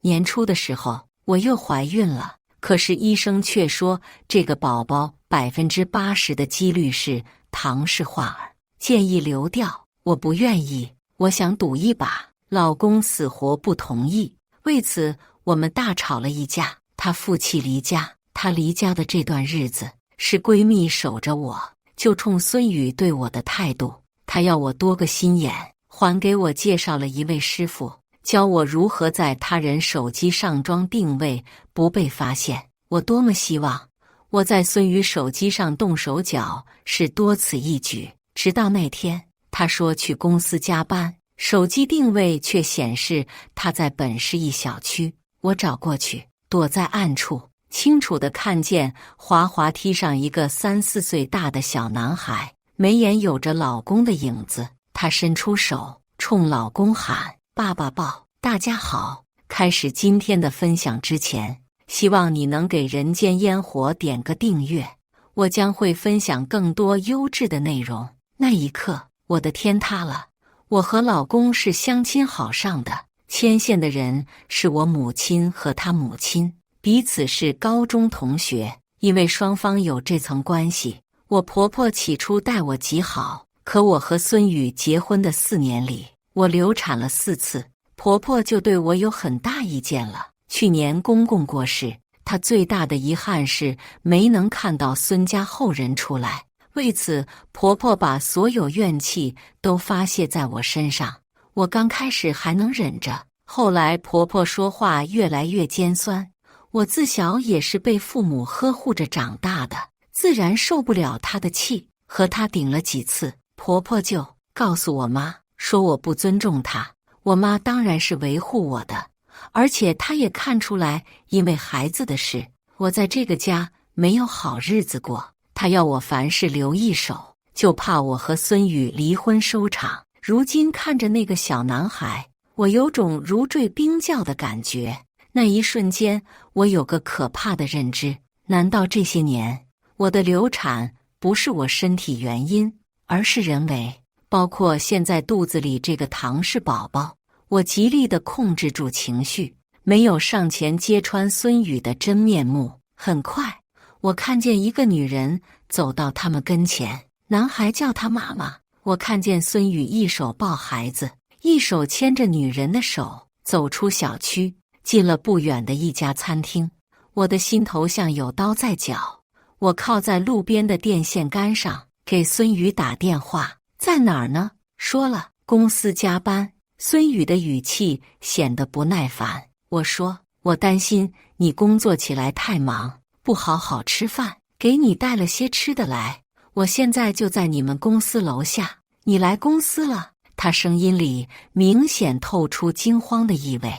年初的时候我又怀孕了，可是医生却说这个宝宝80%的几率是唐氏患儿，建议流掉。我不愿意，我想赌一把，老公死活不同意。为此我们大吵了一架，他负气离家。他离家的这段日子是闺蜜守着我，就冲孙宇对我的态度，他要我多个心眼，还给我介绍了一位师傅，教我如何在他人手机上装定位不被发现。我多么希望我在孙宇手机上动手脚，是多此一举。直到那天，他说去公司加班，手机定位却显示他在本市一小区。我找过去，躲在暗处，清楚地看见滑滑梯上一个3、4岁大的小男孩，眉眼有着老公的影子。他伸出手，冲老公喊：“爸爸抱！”大家好，开始今天的分享之前，希望你能给人间烟火点个订阅，我将会分享更多优质的内容。那一刻，我的天塌了！我和老公是相亲好上的，牵线的人是我母亲和他母亲，彼此是高中同学。因为双方有这层关系，我婆婆起初待我极好，可我和孙宇结婚的4年里，我流产了4次，婆婆就对我有很大意见了。去年公公过世，她最大的遗憾是没能看到孙家后人出来，为此婆婆把所有怨气都发泄在我身上。我刚开始还能忍着，后来婆婆说话越来越尖酸。我自小也是被父母呵护着长大的，自然受不了她的气，和她顶了几次，婆婆就告诉我妈，说我不尊重她。我妈当然是维护我的，而且她也看出来，因为孩子的事，我在这个家没有好日子过。她要我凡事留一手，就怕我和孙宇离婚收场。如今看着那个小男孩，我有种如坠冰窖的感觉。那一瞬间，我有个可怕的认知，难道这些年我的流产不是我身体原因，而是人为？包括现在肚子里这个唐氏宝宝，我极力地控制住情绪，没有上前揭穿孙宇的真面目。很快，我看见一个女人走到他们跟前，男孩叫她妈妈。我看见孙宇一手抱孩子，一手牵着女人的手，走出小区，进了不远的一家餐厅。我的心头像有刀在绞，我靠在路边的电线杆上，给孙宇打电话。在哪儿呢？说了，公司加班。孙宇的语气显得不耐烦。我说，我担心你工作起来太忙，不好好吃饭，给你带了些吃的来。我现在就在你们公司楼下，你来公司了？他声音里明显透出惊慌的意味。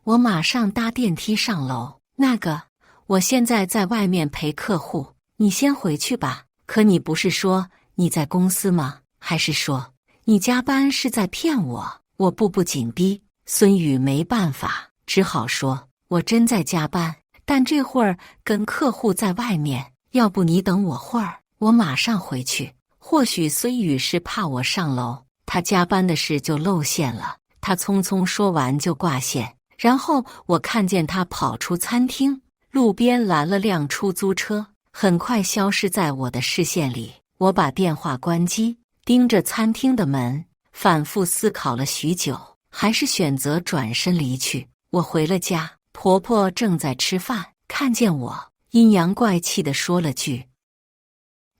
我马上搭电梯上楼。那个，我现在在外面陪客户，你先回去吧。可你不是说你在公司吗？还是说你加班是在骗我？我步步紧逼。孙宇没办法，只好说，我真在加班，但这会儿跟客户在外面，要不你等我会儿，我马上回去。或许孙宇是怕我上楼，他加班的事就露馅了。他匆匆说完就挂线，然后我看见他跑出餐厅，路边拦了辆出租车，很快消失在我的视线里。我把电话关机，盯着餐厅的门，反复思考了许久，还是选择转身离去。我回了家，婆婆正在吃饭，看见我，阴阳怪气地说了句：“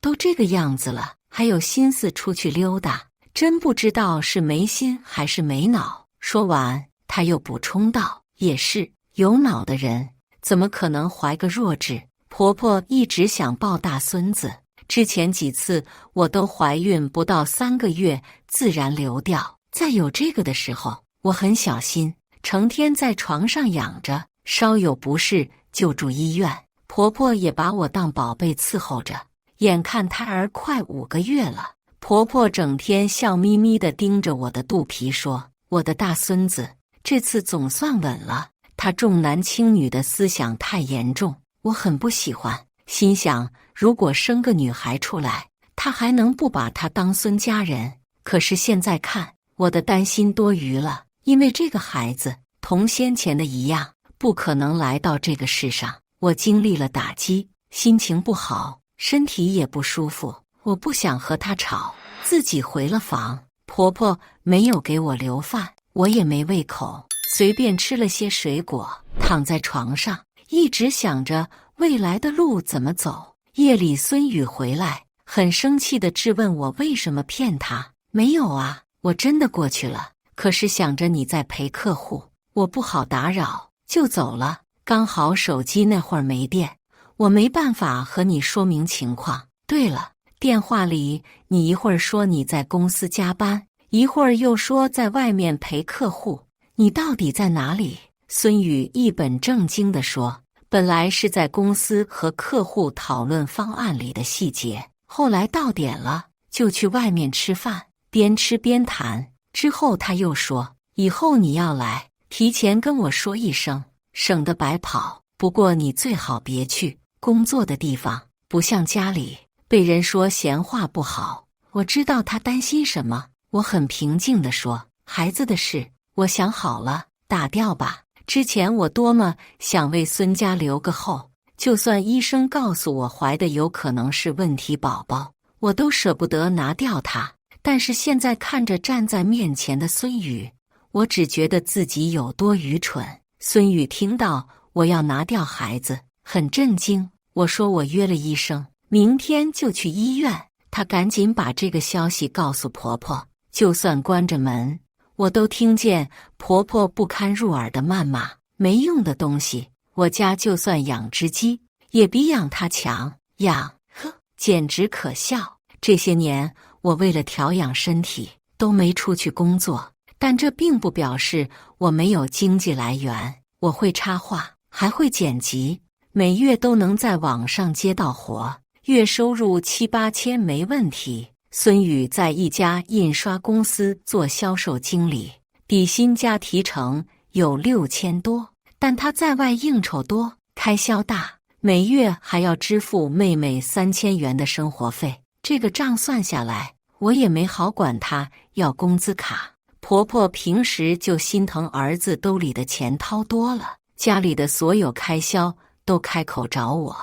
都这个样子了，还有心思出去溜达，真不知道是没心还是没脑。”说完，她又补充道：“也是，有脑的人怎么可能怀个弱智？”婆婆一直想抱大孙子，之前几次我都怀孕不到3个月自然流掉，在有这个的时候，我很小心，成天在床上养着，稍有不适就住医院。婆婆也把我当宝贝伺候着。眼看胎儿快5个月了，婆婆整天笑眯眯地盯着我的肚皮说：“我的大孙子这次总算稳了。”她重男轻女的思想太严重，我很不喜欢，心想如果生个女孩出来，她还能不把她当孙家人？可是现在看，我的担心多余了，因为这个孩子同先前的一样，不可能来到这个世上。我经历了打击，心情不好，身体也不舒服。我不想和他吵，自己回了房。婆婆没有给我留饭，我也没胃口，随便吃了些水果，躺在床上，一直想着未来的路怎么走。夜里孙宇回来，很生气地质问我为什么骗他。没有啊，我真的过去了，可是想着你在陪客户，我不好打扰，就走了。刚好手机那会儿没电，我没办法和你说明情况。对了，电话里你一会儿说你在公司加班，一会儿又说在外面陪客户，你到底在哪里？孙宇一本正经地说，本来是在公司和客户讨论方案里的细节，后来到点了就去外面吃饭，边吃边谈。之后他又说，以后你要来，提前跟我说一声，省得白跑。不过你最好别去工作的地方，不像家里被人说闲话不好。我知道他担心什么，我很平静地说，孩子的事我想好了，打掉吧。之前我多么想为孙家留个后，就算医生告诉我怀的有可能是问题宝宝，我都舍不得拿掉他。但是现在看着站在面前的孙宇，我只觉得自己有多愚蠢。孙宇听到我要拿掉孩子，很震惊。我说我约了医生，明天就去医院。他赶紧把这个消息告诉婆婆，就算关着门，我都听见婆婆不堪入耳的谩骂，没用的东西，我家就算养只鸡，也比养它强。养，简直可笑。这些年，我为了调养身体，都没出去工作，但这并不表示我没有经济来源。我会插画，还会剪辑，每月都能在网上接到活，月收入7、8千没问题。孙宇在一家印刷公司做销售经理，底薪加提成有6000多，但他在外应酬多，开销大，每月还要支付妹妹3000元的生活费。这个账算下来，我也没好管他要工资卡。婆婆平时就心疼儿子兜里的钱掏多了，家里的所有开销都开口找我。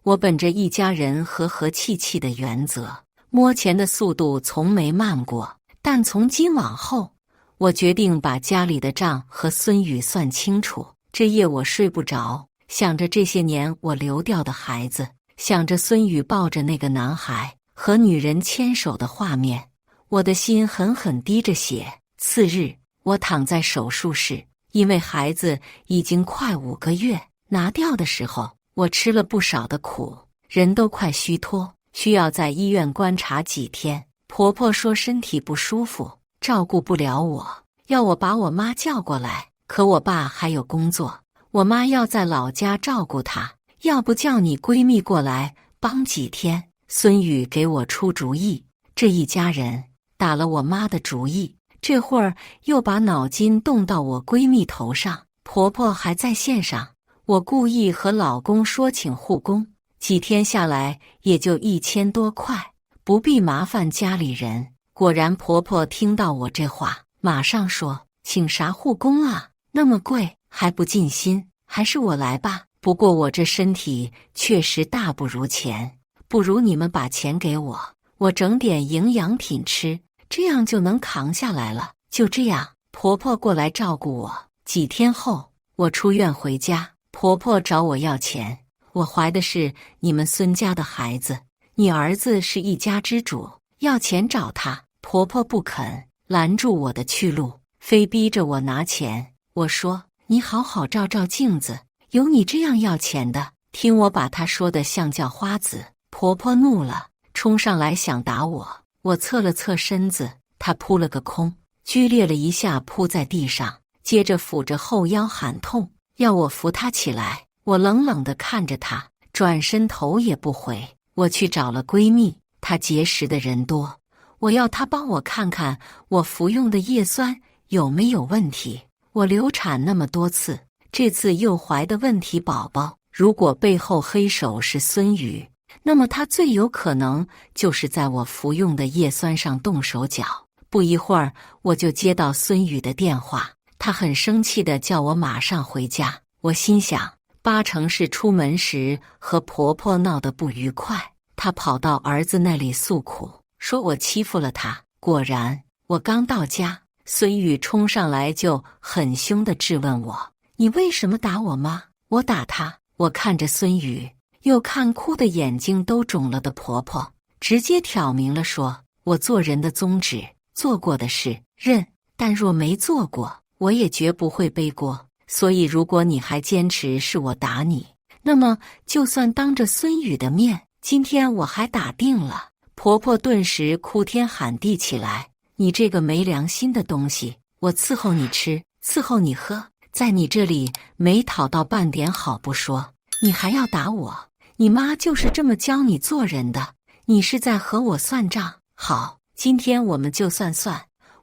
我本着一家人和和气气的原则，摸钱的速度从没慢过。但从今往后，我决定把家里的账和孙宇算清楚。这夜我睡不着，想着这些年我流掉的孩子，想着孙宇抱着那个男孩和女人牵手的画面，我的心狠狠滴着血。次日，我躺在手术室，因为孩子已经快5个月，拿掉的时候，我吃了不少的苦，人都快虚脱，需要在医院观察几天。婆婆说身体不舒服，照顾不了我，要我把我妈叫过来。可我爸还有工作，我妈要在老家照顾她，要不叫你闺蜜过来帮几天。孙宇给我出主意，这一家人打了我妈的主意，这会儿又把脑筋动到我闺蜜头上。婆婆还在线上，我故意和老公说请护工，几天下来也就1000多块，不必麻烦家里人。果然婆婆听到我这话，马上说，请啥护工啊，那么贵还不尽心，还是我来吧。不过我这身体确实大不如前，不如你们把钱给我，我整点营养品吃，这样就能扛下来了。就这样，婆婆过来照顾我。几天后，我出院回家，婆婆找我要钱。我怀的是你们孙家的孩子，你儿子是一家之主，要钱找他。婆婆不肯，拦住我的去路，非逼着我拿钱。我说，你好好照照镜子，有你这样要钱的？听我把她说的像叫花子。婆婆怒了，冲上来想打我。我侧了侧身子，她扑了个空，剧烈了一下扑在地上，接着抚着后腰喊痛，要我扶她起来。我冷冷地看着她，转身头也不回。我去找了闺蜜，她结识的人多，我要她帮我看看我服用的叶酸有没有问题。我流产那么多次，这次又怀的问题宝宝，如果背后黑手是孙宇，那么他最有可能就是在我服用的叶酸上动手脚。不一会儿，我就接到孙宇的电话，他很生气地叫我马上回家。我心想，八成是出门时和婆婆闹得不愉快，她跑到儿子那里诉苦，说我欺负了她。果然，我刚到家，孙宇冲上来就很凶地质问我：“你为什么打我妈？”我打她。我看着孙宇，又看哭得眼睛都肿了的婆婆，直接挑明了说：“我做人的宗旨，做过的事认，但若没做过，我也绝不会背锅。所以如果你还坚持是我打你，那么就算当着孙宇的面，今天我还打定了。”婆婆顿时哭天喊地起来：“你这个没良心的东西！我伺候你吃，伺候你喝，在你这里没讨到半点好不说，你还要打我！你妈就是这么教你做人的，你是在和我算账？好，今天我们就算。”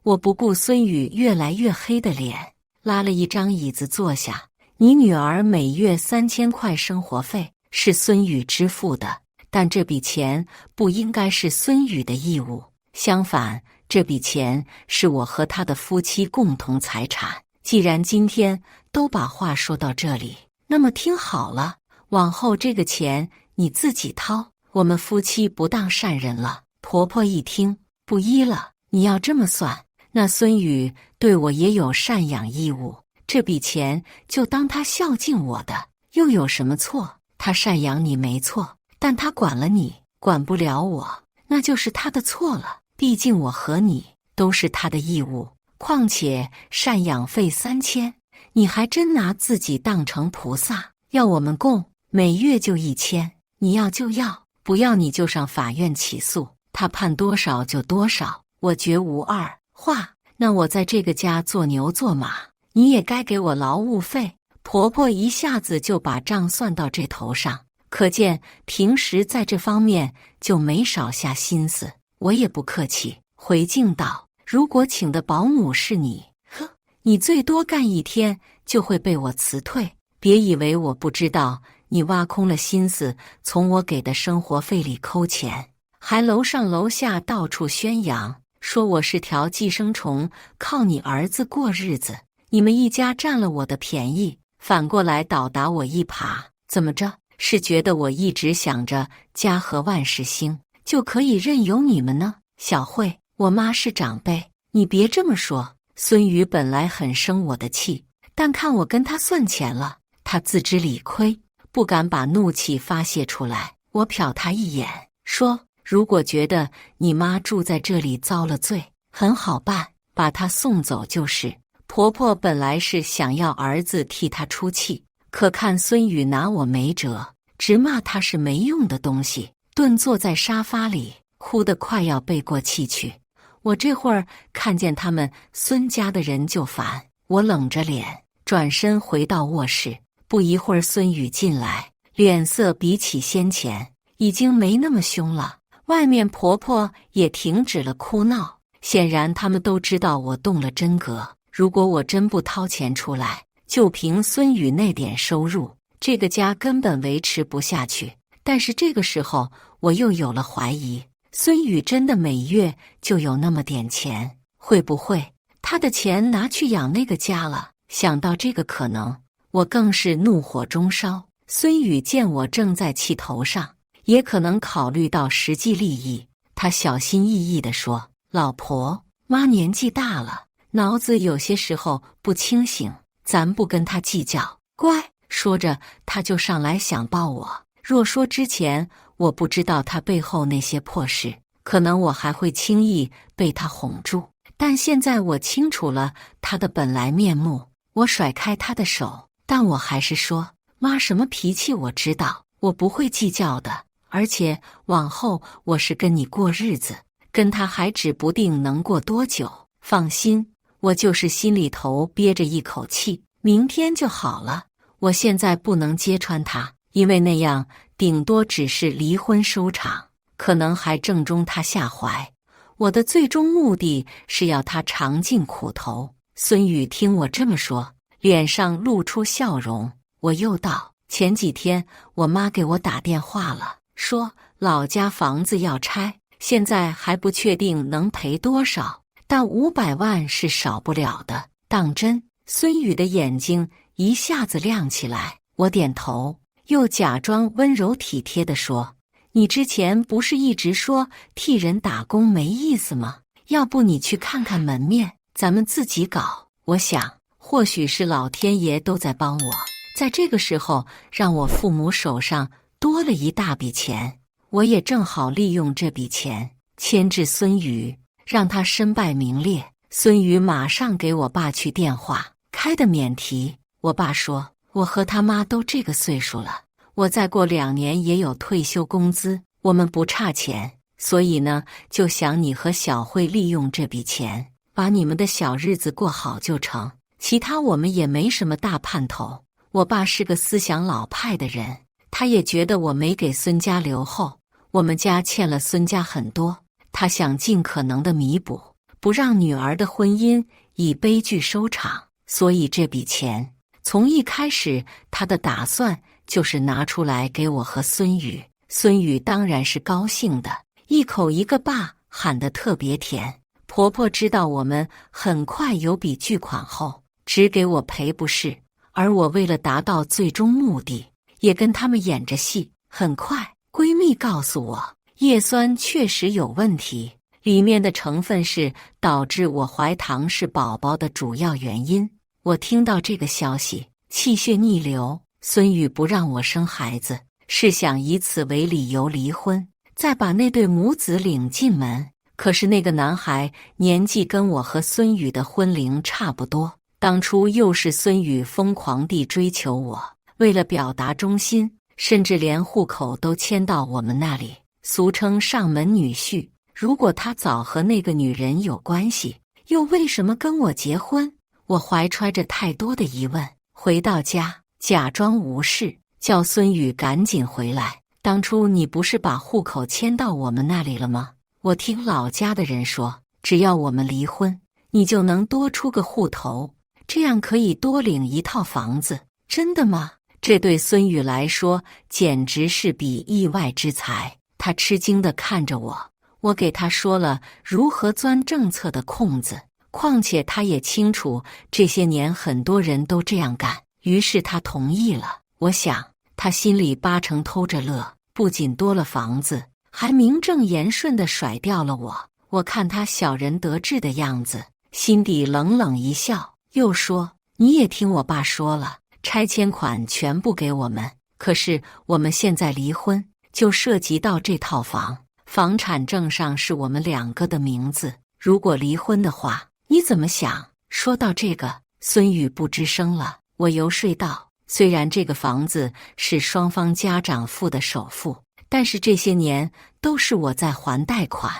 我不顾孙宇越来越黑的脸，拉了一张椅子坐下。你女儿每月3000块生活费是孙宇支付的，但这笔钱不应该是孙宇的义务，相反，这笔钱是我和他的夫妻共同财产。既然今天都把话说到这里，那么听好了，往后这个钱你自己掏，我们夫妻不当善人了。婆婆一听，不依了，你要这么算，那孙宇对我也有赡养义务，这笔钱就当他孝敬我的，又有什么错？他赡养你没错，但他管了你，管不了我，那就是他的错了。毕竟我和你都是他的义务，况且赡养费3000，你还真拿自己当成菩萨，要我们供，每月就1000，你要就要，不要你就上法院起诉，他判多少就多少，我绝无二话。那我在这个家做牛做马，你也该给我劳务费。婆婆一下子就把账算到这头上，可见平时在这方面就没少下心思。我也不客气，回敬道：“如果请的保姆是你，呵，你最多干1天就会被我辞退。别以为我不知道，你挖空了心思从我给的生活费里抠钱，还楼上楼下到处宣扬，说我是条寄生虫，靠你儿子过日子。你们一家占了我的便宜，反过来倒打我一耙，怎么着？是觉得我一直想着家和万事兴，就可以任由你们呢？小慧，我妈是长辈，你别这么说。”孙宇本来很生我的气，但看我跟他算钱了，他自知理亏，不敢把怒气发泄出来。我瞟他一眼，说：“如果觉得你妈住在这里遭了罪，很好办，把她送走就是。”婆婆本来是想要儿子替她出气，可看孙宇拿我没辙，直骂他是没用的东西，顿坐在沙发里，哭得快要背过气去。我这会儿看见他们孙家的人就烦，我冷着脸转身回到卧室。不一会儿，孙宇进来，脸色比起先前已经没那么凶了。外面婆婆也停止了哭闹，显然他们都知道我动了真格。如果我真不掏钱出来，就凭孙宇那点收入，这个家根本维持不下去。但是这个时候，我又有了怀疑。孙宇真的每月就有那么点钱，会不会他的钱拿去养那个家了？想到这个可能，我更是怒火中烧。孙宇见我正在气头上，也可能考虑到实际利益，他小心翼翼地说：“老婆，妈年纪大了，脑子有些时候不清醒，咱不跟他计较，乖。”说着，他就上来想抱我。若说之前我不知道他背后那些破事，可能我还会轻易被他哄住，但现在我清楚了他的本来面目。我甩开他的手，但我还是说：“妈什么脾气我知道，我不会计较的，而且往后我是跟你过日子，跟他还指不定能过多久。放心，我就是心里头憋着一口气，明天就好了。我现在不能揭穿他，因为那样顶多只是离婚收场，可能还正中他下怀。我的最终目的是要他尝尽苦头。”孙宇听我这么说，脸上露出笑容。我又道：“前几天我妈给我打电话了，说老家房子要拆，现在还不确定能赔多少，但500万是少不了的。”当真？孙宇的眼睛一下子亮起来。我点头，又假装温柔体贴地说：“你之前不是一直说替人打工没意思吗？要不你去看看门面，咱们自己搞。”我想，或许是老天爷都在帮我，在这个时候让我父母手上多了一大笔钱，我也正好利用这笔钱牵制孙宇，让他身败名裂。孙宇马上给我爸去电话，开的免提。我爸说：“我和他妈都这个岁数了，我再过2年也有退休工资，我们不差钱，所以呢，就想你和小慧利用这笔钱，把你们的小日子过好就成，其他我们也没什么大盼头。”我爸是个思想老派的人，他也觉得我没给孙家留后，我们家欠了孙家很多，他想尽可能的弥补，不让女儿的婚姻以悲剧收场。所以这笔钱从一开始他的打算就是拿出来给我和孙宇。孙宇当然是高兴的，一口一个爸，喊得特别甜。婆婆知道我们很快有笔巨款后，只给我赔不是，而我为了达到最终目的，也跟他们演着戏。很快，闺蜜告诉我，叶酸确实有问题，里面的成分是导致我怀唐氏宝宝的主要原因。我听到这个消息，气血逆流。孙宇不让我生孩子，是想以此为理由离婚，再把那对母子领进门。可是那个男孩年纪跟我和孙宇的婚龄差不多，当初又是孙宇疯狂地追求我，为了表达忠心，甚至连户口都迁到我们那里，俗称上门女婿。如果他早和那个女人有关系，又为什么跟我结婚？我怀揣着太多的疑问，回到家假装无事，叫孙宇赶紧回来。当初你不是把户口迁到我们那里了吗？我听老家的人说，只要我们离婚，你就能多出个户头，这样可以多领一套房子。真的吗？这对孙宇来说简直是笔意外之财。他吃惊地看着我，我给他说了如何钻政策的空子，况且他也清楚这些年很多人都这样干，于是他同意了。我想他心里8成偷着乐，不仅多了房子，还名正言顺地甩掉了我。我看他小人得志的样子，心底冷冷一笑，又说：“你也听我爸说了，拆迁款全部给我们，可是我们现在离婚，就涉及到这套房，房产证上是我们2个的名字，如果离婚的话，你怎么想？”说到这个，孙宇不吱声了。我游说道：“虽然这个房子是双方家长付的首付，但是这些年都是我在还贷款，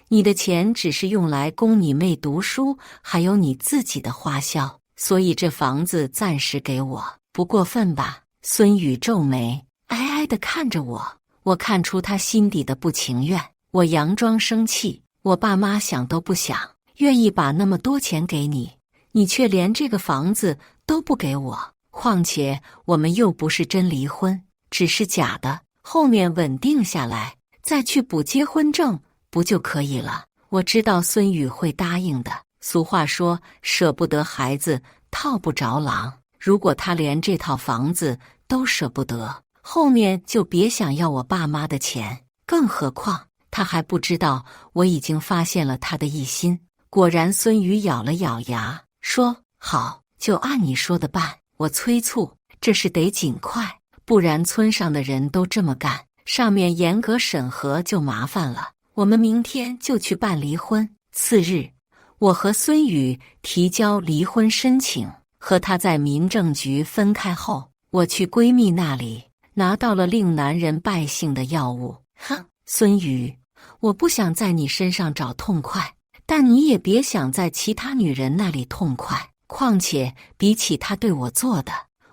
你的钱只是用来供你妹读书，还有你自己的花销，所以这房子暂时给我，不过分吧？”孙宇皱眉，哀哀地看着我，我看出他心底的不情愿。我佯装生气：“我爸妈想都不想，愿意把那么多钱给你，你却连这个房子都不给我。况且我们又不是真离婚，只是假的，后面稳定下来再去补结婚证不就可以了？”我知道孙宇会答应的。俗话说，舍不得孩子套不着狼。如果他连这套房子都舍不得，后面就别想要我爸妈的钱。更何况他还不知道我已经发现了他的一心。果然，孙宇咬了咬牙，说：“好，就按你说的办。”我催促：“这事得尽快，不然村上的人都这么干，上面严格审核就麻烦了。我们明天就去办离婚。”次日，我和孙宇提交离婚申请，和他在民政局分开后，我去闺蜜那里拿到了令男人败兴的药物。哼，孙宇，我不想在你身上找痛快，但你也别想在其他女人那里痛快。况且比起他对我做的，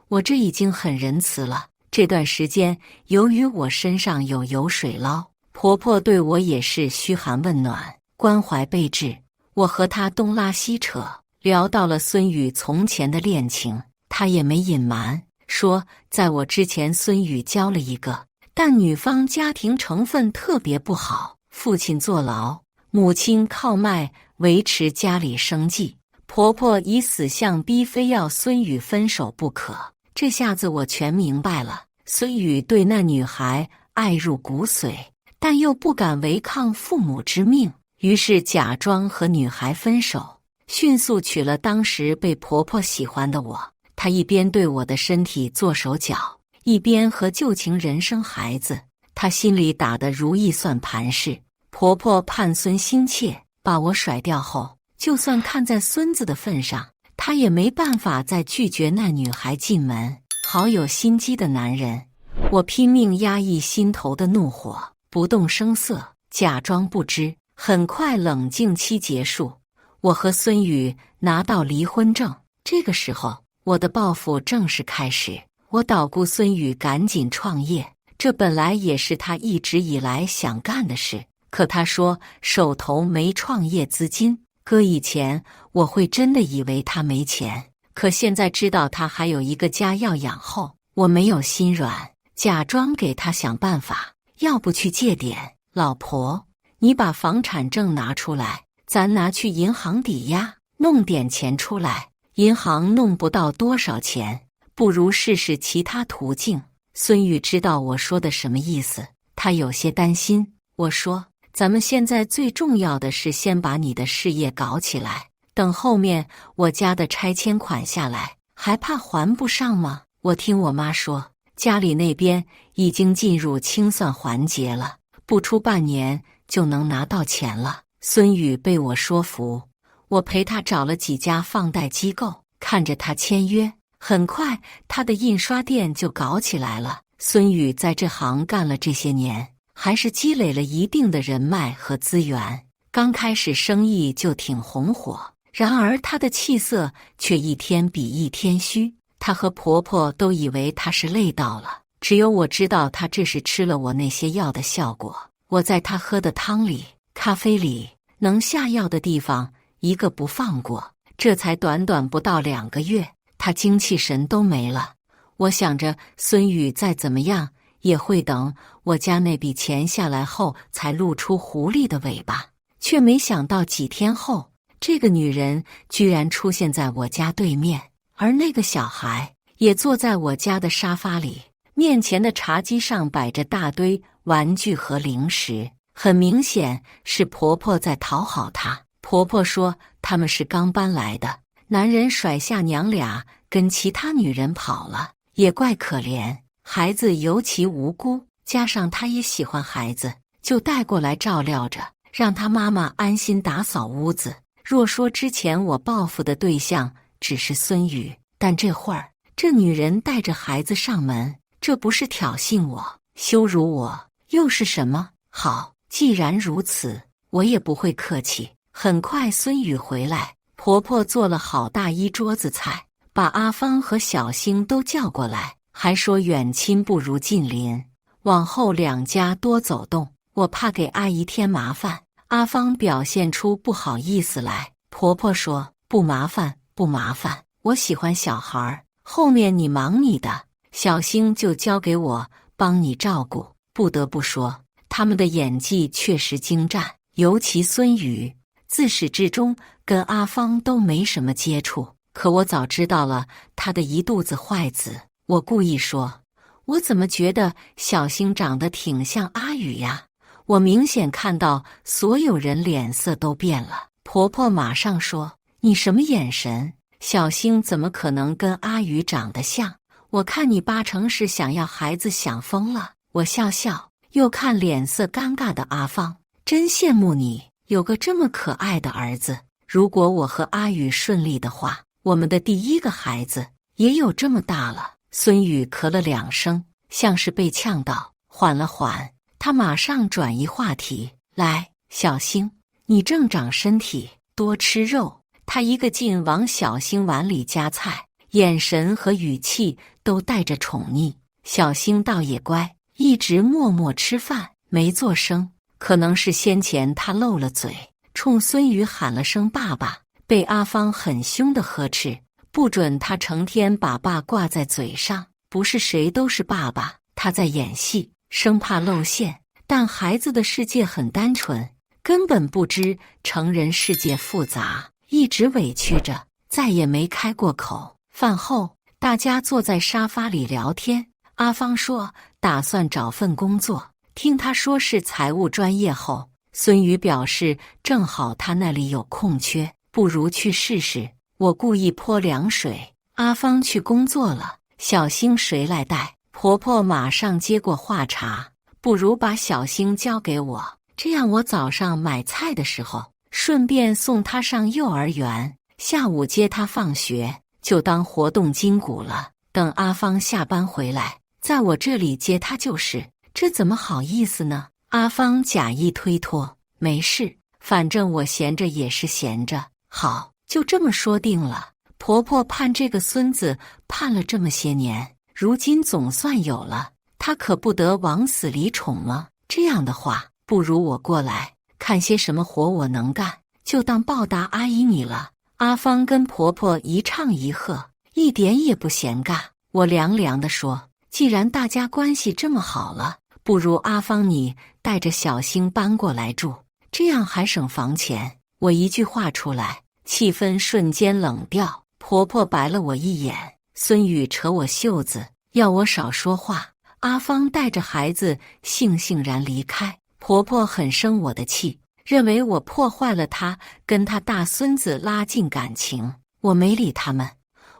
我这已经很仁慈了。这段时间，由于我身上有油水捞，婆婆对我也是嘘寒问暖，关怀备至。我和她东拉西扯，聊到了孙宇从前的恋情，她也没隐瞒，说在我之前孙宇交了一个，但女方家庭成分特别不好，父亲坐牢，母亲靠卖维持家里生计。婆婆以死相逼，非要孙宇分手不可。这下子我全明白了，孙宇对那女孩爱入骨髓，但又不敢违抗父母之命，于是假装和女孩分手，迅速娶了当时被婆婆喜欢的我。她一边对我的身体做手脚，一边和旧情人生孩子。她心里打得如意算盘是，婆婆盼孙心切，把我甩掉后，就算看在孙子的份上，她也没办法再拒绝那女孩进门。好有心机的男人！我拼命压抑心头的怒火，不动声色，假装不知。很快冷静期结束，我和孙宇拿到离婚证。这个时候，我的报复正式开始。我捣鼓孙宇赶紧创业，这本来也是他一直以来想干的事。可他说手头没创业资金。搁以前我会真的以为他没钱，可现在知道他还有一个家要养后，我没有心软，假装给他想办法。要不去借点，老婆，你把房产证拿出来，咱拿去银行抵押，弄点钱出来。银行弄不到多少钱，不如试试其他途径。孙宇知道我说的什么意思，他有些担心。我说，咱们现在最重要的是先把你的事业搞起来，等后面我家的拆迁款下来，还怕还不上吗？我听我妈说，家里那边已经进入清算环节了，不出半年就能拿到钱了。孙宇被我说服，我陪他找了几家放贷机构，看着他签约。很快他的印刷店就搞起来了。孙宇在这行干了这些年，还是积累了一定的人脉和资源，刚开始生意就挺红火。然而他的气色却一天比一天虚，她和婆婆都以为她是累到了，只有我知道她这是吃了我那些药的效果。我在她喝的汤里、咖啡里，能下药的地方一个不放过。这才短短不到2个月，她精气神都没了。我想着孙宇再怎么样也会等我家那笔钱下来后才露出狐狸的尾巴，却没想到几天后，这个女人居然出现在我家对面，而那个小孩也坐在我家的沙发里，面前的茶几上摆着大堆玩具和零食，很明显是婆婆在讨好她。婆婆说他们是刚搬来的，男人甩下娘俩跟其他女人跑了，也怪可怜，孩子尤其无辜，加上她也喜欢孩子，就带过来照料着，让她妈妈安心打扫屋子。若说之前我报复的对象只是孙宇，但这会儿这女人带着孩子上门，这不是挑衅我、羞辱我，又是什么？好，既然如此，我也不会客气。很快孙宇回来，婆婆做了好大一桌子菜，把阿芳和小星都叫过来，还说远亲不如近邻，往后两家多走动，我怕给阿姨添麻烦。阿芳表现出不好意思来，婆婆说不麻烦不麻烦，我喜欢小孩，后面你忙你的，小星就交给我帮你照顾。不得不说，他们的演技确实精湛，尤其孙宇，自始至终跟阿芳都没什么接触，可我早知道了他的一肚子坏子。我故意说，我怎么觉得小星长得挺像阿宇呀？我明显看到所有人脸色都变了。婆婆马上说，你什么眼神？小星怎么可能跟阿宇长得像？我看你八成是想要孩子想疯了。我笑笑，又看脸色尴尬的阿芳，真羡慕你有个这么可爱的儿子。如果我和阿宇顺利的话，我们的第一个孩子也有这么大了。孙宇咳了2声，像是被呛到，缓了缓，他马上转移话题，来，小星，你正长身体，多吃肉。他一个劲往小星碗里夹菜，眼神和语气都带着宠溺。小星倒也乖，一直默默吃饭，没做声。可能是先前他漏了嘴，冲孙宇喊了声爸爸，被阿芳很凶的呵斥，不准他成天把爸挂在嘴上，不是谁都是爸爸，他在演戏，生怕露馅。但孩子的世界很单纯，根本不知成人世界复杂，一直委屈着，再也没开过口。饭后，大家坐在沙发里聊天。阿芳说打算找份工作，听他说是财务专业后，孙宇表示正好他那里有空缺，不如去试试。我故意泼凉水。阿芳去工作了，小星谁来带？婆婆马上接过话茬，不如把小星交给我，这样我早上买菜的时候顺便送她上幼儿园，下午接她放学，就当活动筋骨了。等阿芳下班回来，在我这里接她就是。这怎么好意思呢？阿芳假意推脱，没事，反正我闲着也是闲着。好，就这么说定了。婆婆盼这个孙子盼了这么些年，如今总算有了，她可不得往死里宠吗？这样的话，不如我过来看些什么活我能干，就当报答阿姨你了。阿芳跟婆婆一唱一和，一点也不嫌尬。我凉凉地说，既然大家关系这么好了，不如阿芳你带着小星搬过来住，这样还省房钱。我一句话出来，气氛瞬间冷掉。婆婆白了我一眼，孙宇扯我袖子，要我少说话。阿芳带着孩子悻悻然离开。婆婆很生我的气，认为我破坏了她跟她大孙子拉近感情。我没理他们，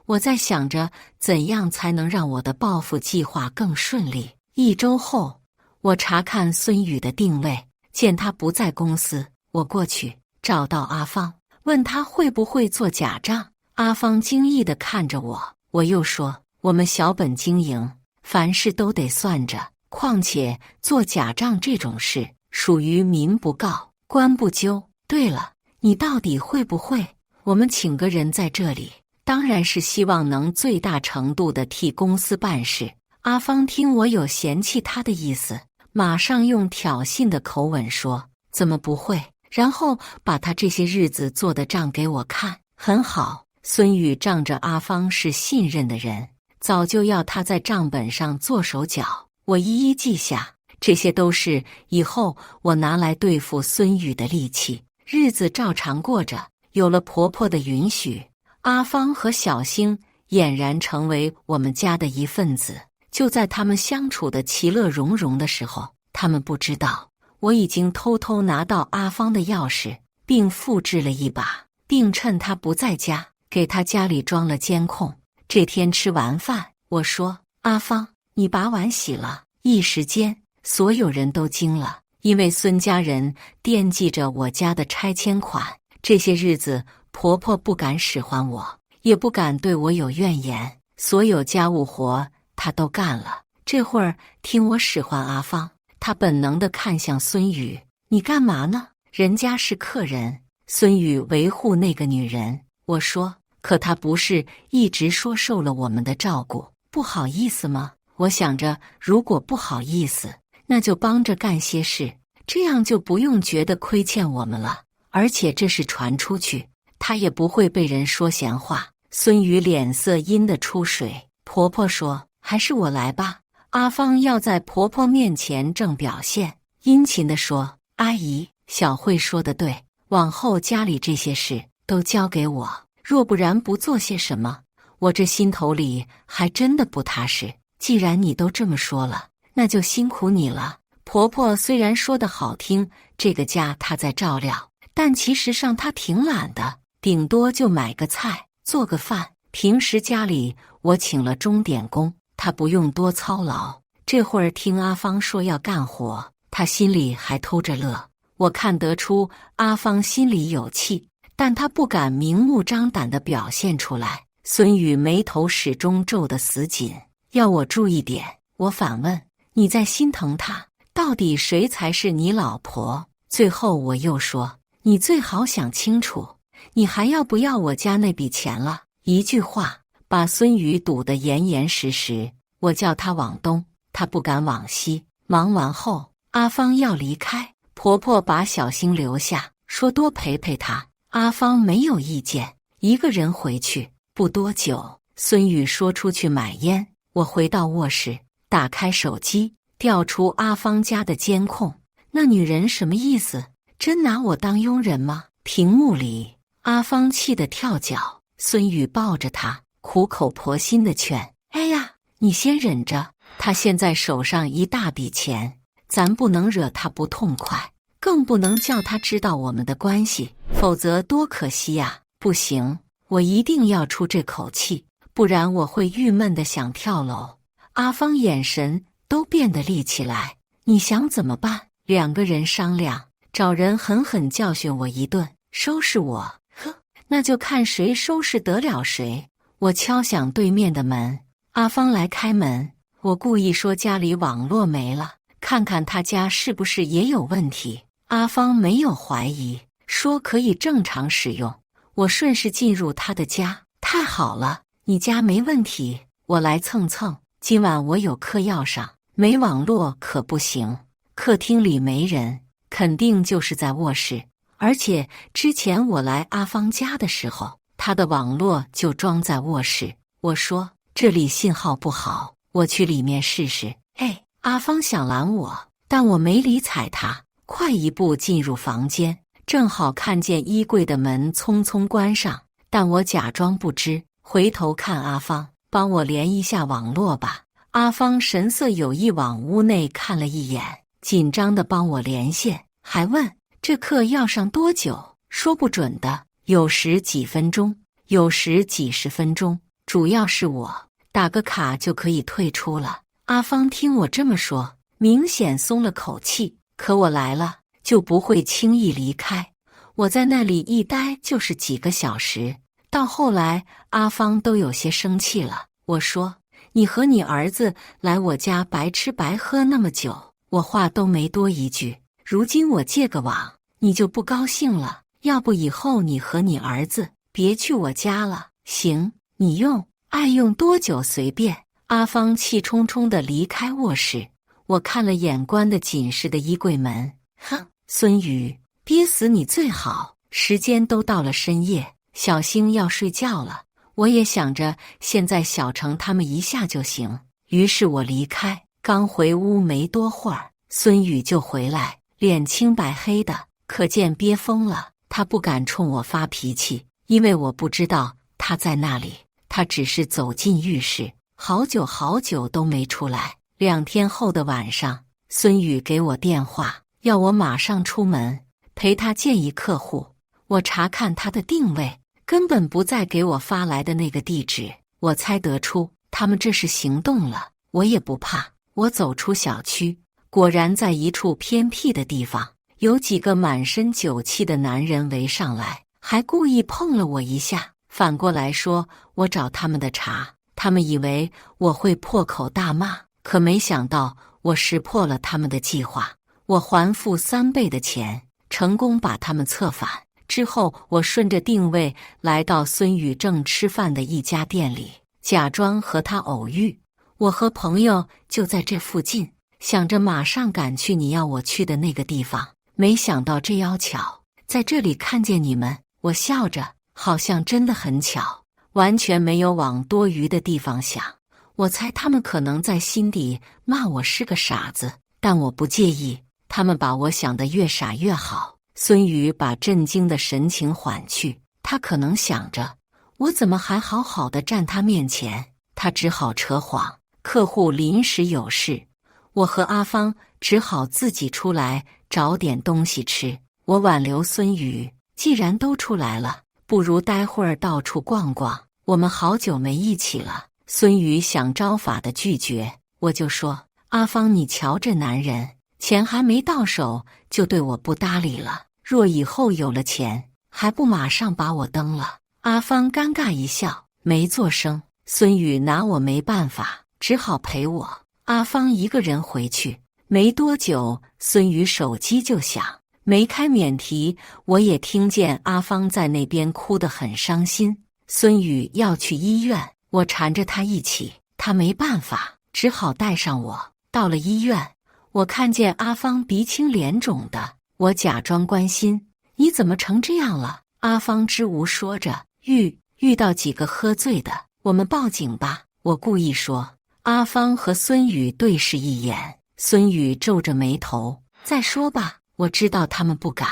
我在想着怎样才能让我的报复计划更顺利。1周后，我查看孙宇的定位，见他不在公司，我过去找到阿芳，问他会不会做假账。阿芳惊异地看着我，我又说，我们小本经营，凡事都得算着，况且做假账这种事属于民不告，官不究。对了，你到底会不会？我们请个人在这里，当然是希望能最大程度地替公司办事。阿芳听我有嫌弃他的意思，马上用挑衅的口吻说，怎么不会？然后把他这些日子做的账给我看。很好。孙宇仗着阿芳是信任的人，早就要他在账本上做手脚，我一一记下，这些都是以后我拿来对付孙宇的利器。日子照常过着，有了婆婆的允许，阿芳和小星俨然成为我们家的一份子。就在他们相处的其乐融融的时候，他们不知道我已经偷偷拿到阿芳的钥匙，并复制了一把，并趁她不在家给他家里装了监控。这天吃完饭，我说，阿芳，你把碗洗了。一时间，所有人都惊了，因为孙家人惦记着我家的拆迁款。这些日子，婆婆不敢使唤我，也不敢对我有怨言，所有家务活她都干了。这会儿听我使唤阿芳，她本能地看向孙宇，你干嘛呢？人家是客人。孙宇维护那个女人。我说，可他不是一直说受了我们的照顾，不好意思吗？我想着，如果不好意思，那就帮着干些事，这样就不用觉得亏欠我们了。而且这事传出去，他也不会被人说闲话。孙宇脸色阴得出水。婆婆说，还是我来吧。阿芳要在婆婆面前正表现，殷勤地说，阿姨，小慧说得对，往后家里这些事都交给我，若不然不做些什么，我这心头里还真的不踏实。既然你都这么说了，那就辛苦你了。婆婆虽然说得好听，这个家她在照料，但其实上她挺懒的，顶多就买个菜，做个饭。平时家里我请了钟点工，她不用多操劳。这会儿听阿芳说要干活，她心里还偷着乐。我看得出阿芳心里有气，但她不敢明目张胆地表现出来。孙宇眉头始终皱得死紧，要我注意点。我反问，你在心疼她？到底谁才是你老婆？最后我又说，你最好想清楚，你还要不要我家那笔钱了？一句话把孙宇堵得严严实实。我叫他往东，他不敢往西。忙完后，阿芳要离开，婆婆把小星留下，说多陪陪她。阿芳没有意见，一个人回去。不多久，孙宇说出去买烟，我回到卧室，打开手机，调出阿芳家的监控。那女人什么意思？真拿我当佣人吗？屏幕里，阿芳气得跳脚，孙宇抱着她，苦口婆心地劝：“哎呀，你先忍着，他现在手上一大笔钱，咱不能惹他不痛快，更不能叫他知道我们的关系，否则多可惜呀！不行，我一定要出这口气，不然我会郁闷的想跳楼。”阿芳眼神都变得厉起来：“你想怎么办？”两个人商量，找人狠狠教训我一顿，收拾我。呵，那就看谁收拾得了谁。我敲响对面的门，阿芳来开门。我故意说家里网络没了，看看他家是不是也有问题。阿芳没有怀疑，说可以正常使用。我顺势进入他的家，太好了，你家没问题，我来蹭蹭。今晚我有课要上，没网络可不行。客厅里没人，肯定就是在卧室。而且之前我来阿芳家的时候，他的网络就装在卧室。我说这里信号不好，我去里面试试。哎，阿芳想拦我，但我没理睬他，快一步进入房间，正好看见衣柜的门匆匆关上，但我假装不知，回头看阿芳，帮我连一下网络吧。阿芳神色有意往屋内看了一眼，紧张地帮我连线，还问这课要上多久？说不准的，有时几分钟，有时几十分钟，主要是我打个卡就可以退出了。阿芳听我这么说，明显松了口气，可我来了就不会轻易离开，我在那里一待就是几个小时。到后来阿芳都有些生气了，我说你和你儿子来我家白吃白喝那么久，我话都没多一句，如今我借个网你就不高兴了，要不以后你和你儿子别去我家了。行，你用，爱用多久随便。阿芳气冲冲地离开卧室，我看了眼关得紧实的衣柜门，哼，孙宇，憋死你最好，时间都到了深夜，小星要睡觉了。我也想着现在小程他们一下就行，于是我离开，刚回屋没多会儿，孙宇就回来，脸青白黑的，可见憋疯了。他不敢冲我发脾气，因为我不知道他在那里，他只是走进浴室，好久好久都没出来。2天后的晚上，孙宇给我电话，要我马上出门陪他见一客户。我查看他的定位，根本不在给我发来的那个地址，我猜得出他们这是行动了。我也不怕，我走出小区，果然在一处偏僻的地方，有几个满身酒气的男人围上来，还故意碰了我一下，反过来说我找他们的茬。他们以为我会破口大骂，可没想到我识破了他们的计划，我还付3倍的钱，成功把他们策反。之后我顺着定位来到孙宇正吃饭的一家店里，假装和他偶遇。我和朋友就在这附近，想着马上赶去你要我去的那个地方，没想到这妖巧，在这里看见你们。我笑着，好像真的很巧，完全没有往多余的地方想。我猜他们可能在心底骂我是个傻子，但我不介意，他们把我想得越傻越好。孙宇把震惊的神情缓去，他可能想着我怎么还好好的站他面前，他只好扯谎，客户临时有事，我和阿芳只好自己出来找点东西吃。我挽留孙宇，既然都出来了，不如待会儿到处逛逛，我们好久没一起了。孙宇想招法的拒绝，我就说阿芳，你瞧这男人，钱还没到手就对我不搭理了，若以后有了钱还不马上把我蹬了。阿芳尴尬一笑，没作声。孙宇拿我没办法，只好陪我。阿芳一个人回去，没多久孙宇手机就响，没开免提，我也听见阿芳在那边哭得很伤心。孙宇要去医院，我缠着他一起，他没办法，只好带上我。到了医院，我看见阿芳鼻青脸肿的，我假装关心，你怎么成这样了？阿芳支吾说着，遇到几个喝醉的，我们报警吧。我故意说。阿芳和孙宇对视一眼，孙宇皱着眉头，再说吧，我知道他们不敢，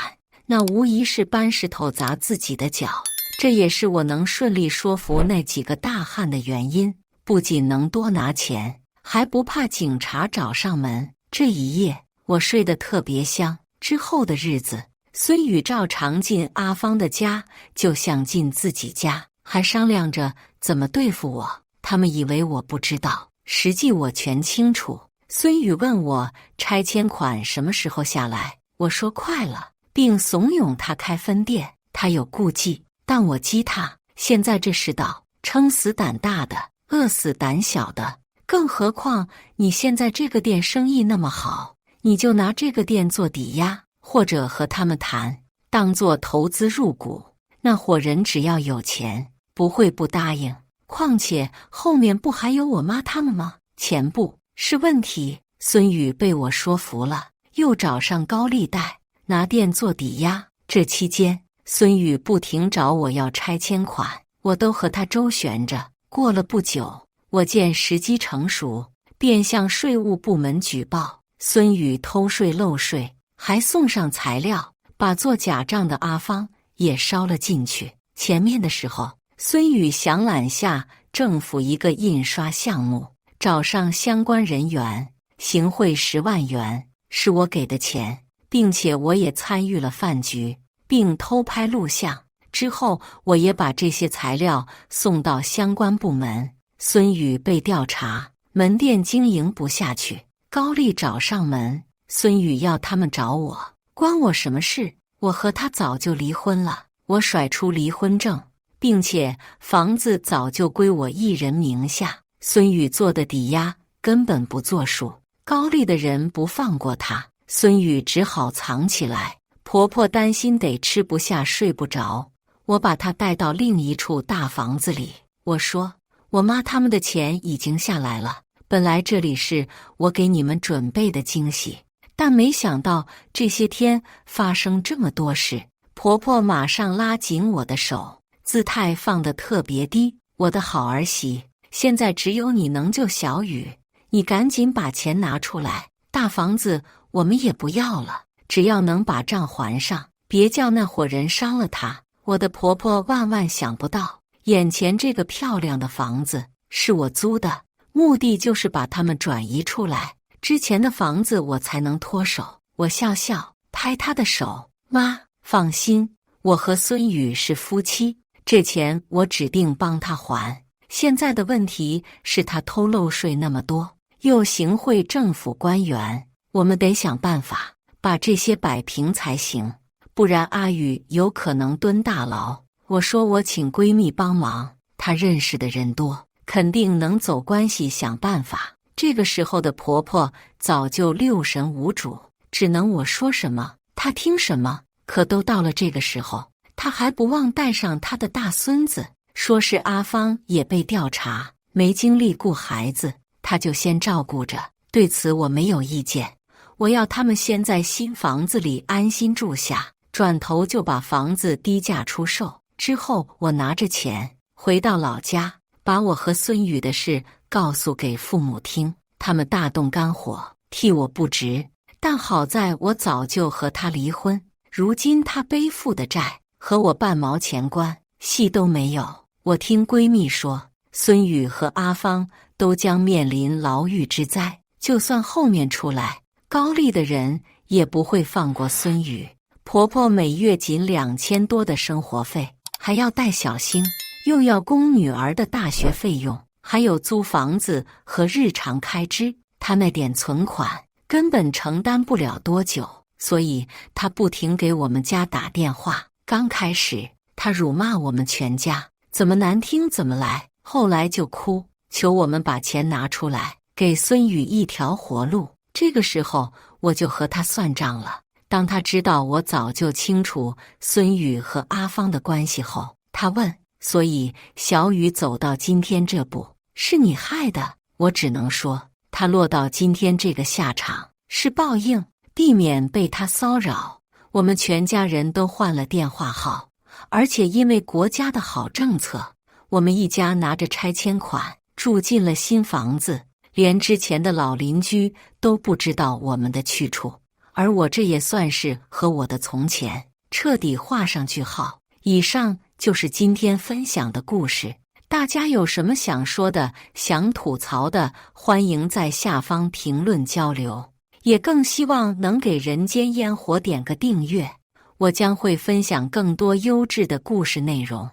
那无疑是搬石头砸自己的脚。这也是我能顺利说服那几个大汉的原因，不仅能多拿钱，还不怕警察找上门。这一夜我睡得特别香。之后的日子，孙宇照常进阿芳的家，就像进自己家，还商量着怎么对付我。他们以为我不知道，实际我全清楚。孙宇问我拆迁款什么时候下来，我说快了，并怂恿他开分店。他有顾忌，但我激他，现在这世道，撑死胆大的，饿死胆小的。更何况你现在这个店生意那么好，你就拿这个店做抵押，或者和他们谈，当做投资入股。那伙人只要有钱，不会不答应。况且后面不还有我妈他们吗？钱不是问题。孙宇被我说服了，又找上高利贷，拿店做抵押。这期间，孙宇不停找我要拆迁款，我都和他周旋着。过了不久，我见时机成熟，便向税务部门举报孙宇偷税漏税，还送上材料，把做假账的阿芳也烧了进去。前面的时候，孙宇想揽下政府一个印刷项目，找上相关人员，行贿10万元，是我给的钱，并且我也参与了饭局，并偷拍录像。之后我也把这些材料送到相关部门。孙宇被调查，门店经营不下去，高利找上门，孙宇要他们找我，关我什么事？我和他早就离婚了，我甩出离婚证，并且房子早就归我一人名下。孙宇做的抵押根本不作数，高利的人不放过他，孙宇只好藏起来。婆婆担心得吃不下睡不着，我把她带到另一处大房子里。我说，我妈他们的钱已经下来了，本来这里是我给你们准备的惊喜，但没想到这些天发生这么多事。婆婆马上拉紧我的手，姿态放得特别低。我的好儿媳，现在只有你能救小雨，你赶紧把钱拿出来，大房子我们也不要了，只要能把账还上，别叫那伙人伤了她。我的婆婆万万想不到，眼前这个漂亮的房子是我租的，目的就是把他们转移出来，之前的房子我才能脱手。我笑笑，拍她的手，妈，放心，我和孙宇是夫妻，这钱我指定帮他还。现在的问题是他偷漏税那么多，又行贿政府官员，我们得想办法把这些摆平才行，不然阿宇有可能蹲大牢。我说我请闺蜜帮忙，她认识的人多，肯定能走关系想办法。这个时候的婆婆早就六神无主，只能我说什么她听什么。可都到了这个时候，她还不忘带上她的大孙子，说是阿芳也被调查，没精力顾孩子，她就先照顾着。对此我没有意见，我要他们先在新房子里安心住下，转头就把房子低价出售。之后我拿着钱回到老家，把我和孙宇的事告诉给父母听，他们大动肝火，替我不值。但好在我早就和他离婚，如今他背负的债和我半毛钱关系都没有。我听闺蜜说，孙宇和阿芳都将面临牢狱之灾，就算后面出来，高利的人也不会放过孙宇。婆婆每月仅2000多的生活费，还要带小星，又要供女儿的大学费用，还有租房子和日常开支，她那点存款根本承担不了多久，所以她不停给我们家打电话。刚开始她辱骂我们全家，怎么难听怎么来，后来就哭，求我们把钱拿出来，给孙宇一条活路。这个时候我就和她算账了。当她知道我早就清楚孙宇和阿芳的关系后，她问，所以小雨走到今天这步，是你害的？我只能说，她落到今天这个下场是报应。避免被她骚扰，我们全家人都换了电话号，而且因为国家的好政策，我们一家拿着拆迁款住进了新房子，连之前的老邻居都不知道我们的去处。而我这也算是和我的从前彻底画上句号。以上就是今天分享的故事。大家有什么想说的、想吐槽的，欢迎在下方评论交流。也更希望能给人间烟火点个订阅，我将会分享更多优质的故事内容。